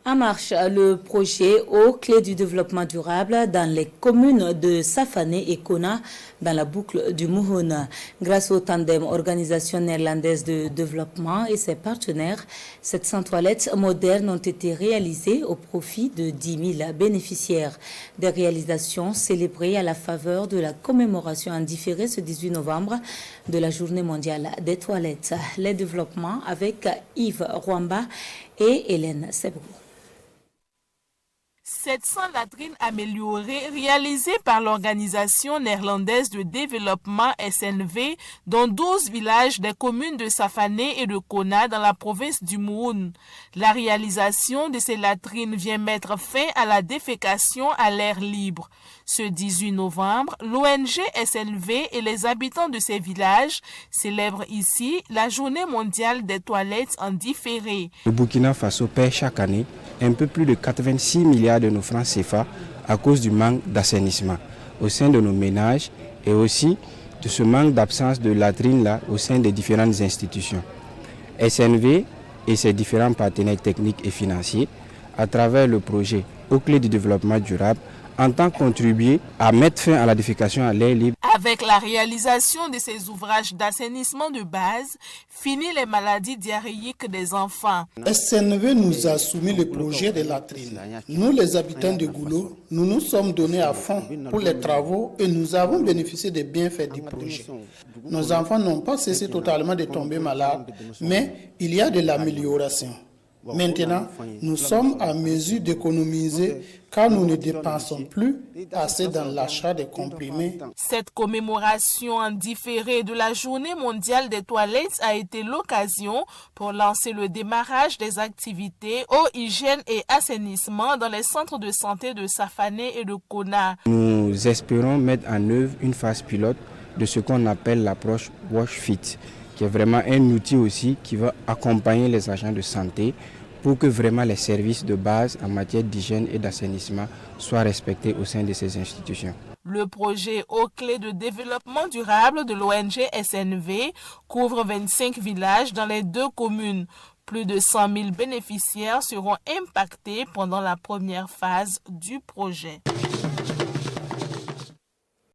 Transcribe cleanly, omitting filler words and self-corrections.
En marche, le projet aux clés du développement durable dans les communes de Safané et Kona dans la boucle du Mouhoun. Grâce au tandem Organisation néerlandaise de développement et ses partenaires, 700 toilettes modernes ont été réalisées au profit de 10 000 bénéficiaires. Des réalisations célébrées à la faveur de la commémoration en différé ce 18 novembre de la Journée mondiale des toilettes. Les développements avec Yves Rwamba et Hélène Sebrou. 700 latrines améliorées réalisées par l'Organisation néerlandaise de développement SNV dans 12 villages des communes de Safané et de Kona dans la province du Mouhoun. La réalisation de ces latrines vient mettre fin à la défécation à l'air libre. Ce 18 novembre, l'ONG SNV et les habitants de ces villages célèbrent ici la Journée mondiale des toilettes en différé. Le Burkina Faso paie chaque année un peu plus de 86 milliards de nos francs CFA à cause du manque d'assainissement au sein de nos ménages et aussi de ce manque d'absence de latrines-là au sein des différentes institutions. SNV et ses différents partenaires techniques et financiers, à travers le projet aux clés du développement durable, entendent contribuer à mettre fin à la défécation à l'air libre. Avec la réalisation de ces ouvrages d'assainissement de base, fini les maladies diarrhéiques des enfants. SNV nous a soumis le projet de latrines. Nous, les habitants de Goulo, nous nous sommes donnés à fond pour les travaux et nous avons bénéficié des bienfaits du projet. Nos enfants n'ont pas cessé totalement de tomber malades, mais il y a de l'amélioration. Maintenant, nous sommes à mesure d'économiser car nous ne dépensons plus assez dans l'achat des comprimés. Cette commémoration en différé de la Journée mondiale des toilettes a été l'occasion pour lancer le démarrage des activités eau, hygiène et assainissement dans les centres de santé de Safané et de Kona. Nous espérons mettre en œuvre une phase pilote de ce qu'on appelle l'approche Wash Fit, qui est vraiment un outil aussi qui va accompagner les agents de santé pour que vraiment les services de base en matière d'hygiène et d'assainissement soient respectés au sein de ces institutions. Le projet aux clés de développement durable de l'ONG SNV couvre 25 villages dans les 2 communes. Plus de 100 000 bénéficiaires seront impactés pendant la première phase du projet.